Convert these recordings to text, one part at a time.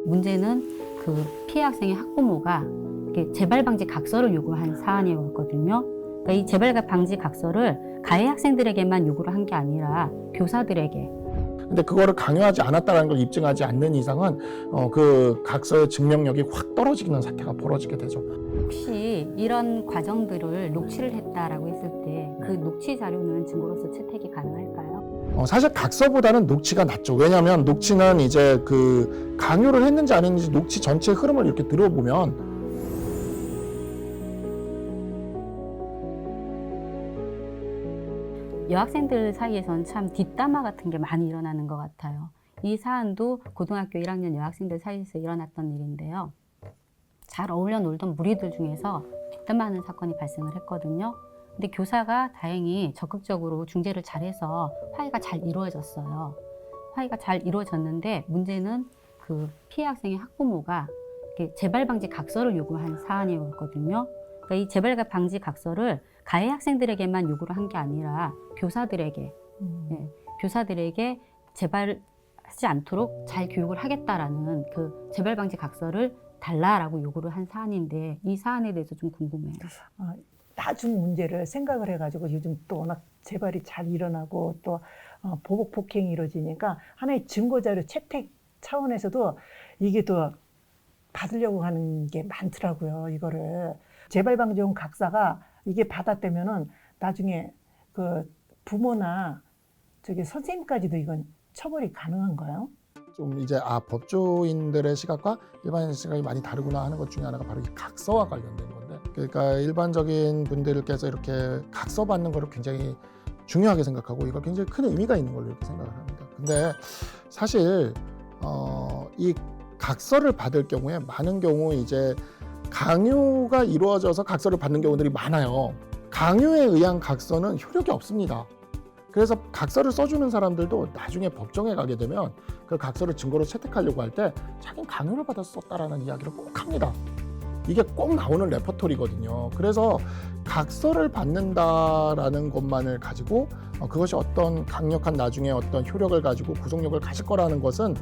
문제는 그 피해 학생의 학부모가 이렇게 재발 방지 각서를 요구한 사안이었거든요. 그러니까 이 재발 방지 각서를 가해 학생들에게만 요구를 한 게 아니라 교사들에게. 근데 그거를 강요하지 않았다는 걸 입증하지 않는 이상은 그 각서의 증명력이 확 떨어지는 사태가 벌어지게 되죠. 혹시 이런 과정들을 녹취를 했다라고 했을 때 그 녹취 자료는 증거로서 채택이 가능할까요? 사실 각서보다는 녹취가 낫죠. 왜냐하면 녹취는 이제 그 강요를 했는지 안 했는지 녹취 전체 흐름을 이렇게 들어보면 여학생들 사이에서는 참 뒷담화 같은 게 많이 일어나는 것 같아요. 이 사안도 고등학교 1학년 여학생들 사이에서 일어났던 일인데요. 잘 어울려 놀던 무리들 중에서 뒷담화하는 사건이 발생을 했거든요. 근데 교사가 다행히 적극적으로 중재를 잘해서 화해가 잘 이루어졌어요. 화해가 잘 이루어졌는데 문제는 그 피해 학생의 학부모가 이렇게 재발 방지 각서를 요구한 사안이었거든요. 그러니까 이 재발 방지 각서를 가해 학생들에게만 요구를 한 게 아니라 교사들에게, 교사들에게 재발하지 않도록 잘 교육을 하겠다라는 그 재발 방지 각서를 달라라고 요구를 한 사안인데 이 사안에 대해서 좀 궁금해요. 나중 문제를 생각을 해가지고 요즘 또 워낙 재발이 잘 일어나고 또 보복 폭행이 이루어지니까 하나의 증거자료 채택 차원에서도 이게 또 받으려고 하는 게 많더라고요. 이거를 재발 방지용 각서가 이게 받았다면은 나중에 그 부모나 저기 선생님까지도 이건 처벌이 가능한가요? 좀 이제 법조인들의 시각과 일반인 시각이 많이 다르구나 하는 것 중에 하나가 바로 이 각서와 관련된 건데, 그러니까 일반적인 분들께서 이렇게 각서 받는 거를 굉장히 중요하게 생각하고 이걸 굉장히 큰 의미가 있는 걸로 이렇게 생각을 합니다. 근데 사실 이 각서를 받을 경우에 많은 경우 이제 강요가 이루어져서 각서를 받는 경우들이 많아요. 강요에 의한 각서는 효력이 없습니다. 그래서 각서를 써주는 사람들도 나중에 법정에 가게 되면 그 각서를 증거로 채택하려고 할 때 자기는 강요를 받아서 썼다라는 이야기를 꼭 합니다. 이게 꼭 나오는 레퍼토리거든요. 그래서 각서를 받는다라는 것만을 가지고 그것이 어떤 강력한 나중에 어떤 효력을 가지고 구속력을 가질 거라는 것은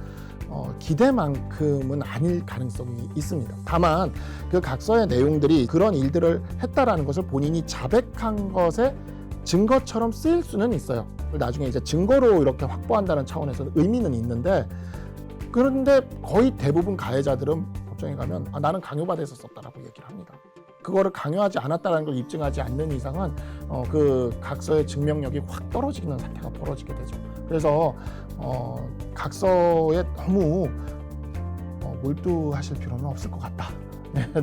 기대만큼은 아닐 가능성이 있습니다. 다만 그 각서의 내용들이 그런 일들을 했다라는 것을 본인이 자백한 것에 증거처럼 쓰일 수는 있어요. 나중에 이제 증거로 이렇게 확보한다는 차원에서는 의미는 있는데, 그런데 거의 대부분 가해자들은 법정에 가면 나는 강요받아서 썼다라고 얘기를 합니다. 그거를 강요하지 않았다는 걸 입증하지 않는 이상은 그 각서의 증명력이 확 떨어지는 사태가 벌어지게 되죠. 그래서 각서에 너무 몰두하실 필요는 없을 것 같다.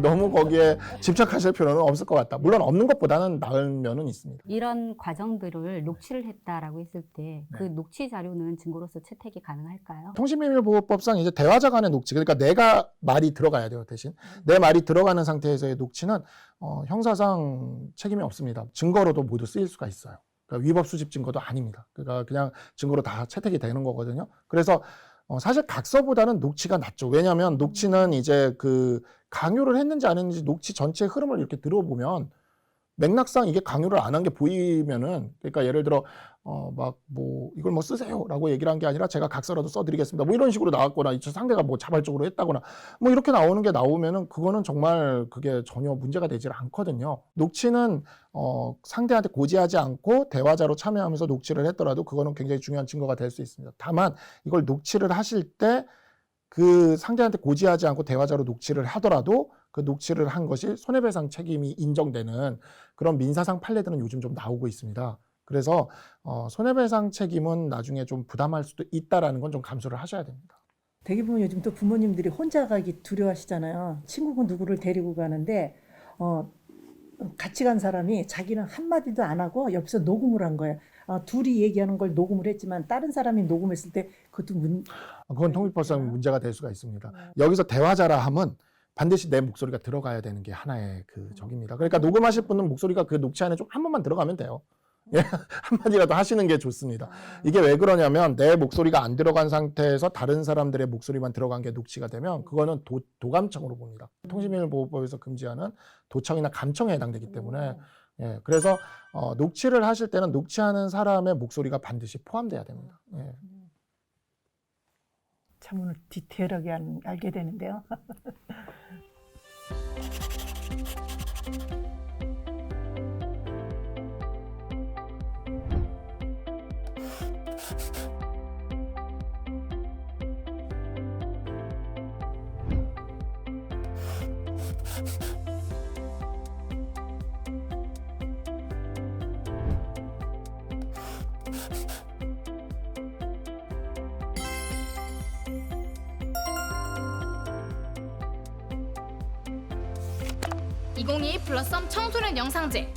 너무 거기에 집착하실 필요는 없을 것 같다. 물론 없는 것보다는 나을 면은 있습니다. 이런 과정들을 녹취를 했다라고 했을 때 그 녹취 자료는 증거로서 채택이 가능할까요? 통신비밀보호법상 이제 대화자 간의 녹취, 그러니까 내가 말이 들어가야 돼요. 대신 내 말이 들어가는 상태에서의 녹취는 형사상 책임이 없습니다. 증거로도 모두 쓰일 수가 있어요. 그러니까 위법 수집 증거도 아닙니다. 그러니까 그냥 증거로 다 채택이 되는 거거든요. 그래서 사실 각서보다는 녹취가 낫죠. 왜냐하면 녹취는 이제 그 강요를 했는지 안 했는지 녹취 전체 흐름을 이렇게 들어보면 맥락상 이게 강요를 안 한 게 보이면은, 그러니까 예를 들어 이걸 뭐 쓰세요라고 얘기를 한 게 아니라 제가 각서라도 써드리겠습니다. 뭐 이런 식으로 나왔거나 상대가 뭐 자발적으로 했다거나 뭐 이렇게 나오는 게 나오면은 그거는 정말 그게 전혀 문제가 되질 않거든요. 녹취는 상대한테 고지하지 않고 대화자로 참여하면서 녹취를 했더라도 그거는 굉장히 중요한 증거가 될 수 있습니다. 다만 이걸 녹취를 하실 때 그 상대한테 고지하지 않고 대화자로 녹취를 하더라도 그 녹취를 한 것이 손해배상 책임이 인정되는 그런 민사상 판례들은 요즘 좀 나오고 있습니다. 그래서 손해배상 책임은 나중에 좀 부담할 수도 있다라는 건 좀 감수를 하셔야 됩니다. 되게 보면 요즘 또 부모님들이 혼자 가기 두려워하시잖아요. 친구가 누구를 데리고 가는데 같이 간 사람이 자기는 한마디도 안 하고 옆에서 녹음을 한 거예요. 둘이 얘기하는 걸 녹음을 했지만 다른 사람이 녹음했을 때 그것도 그건 통일법상 문제가 될 수가 있습니다. 여기서 대화자라 함은 반드시 내 목소리가 들어가야 되는 게 하나의 그 적입니다. 그러니까 녹음하실 분은 목소리가 그 녹취 안에 좀 한 번만 들어가면 돼요. 예, 한마디라도 하시는 게 좋습니다. 이게 왜 그러냐면 내 목소리가 안 들어간 상태에서 다른 사람들의 목소리만 들어간 게 녹취가 되면 그거는 도감청으로 봅니다. 통신비밀보호법에서 금지하는 도청이나 감청에 해당되기 때문에 그래서 녹취를 하실 때는 녹취하는 사람의 목소리가 반드시 포함돼야 됩니다. 참 오늘 디테일하게 알게 되는데요. (2022) 블러썸 청소년 영상제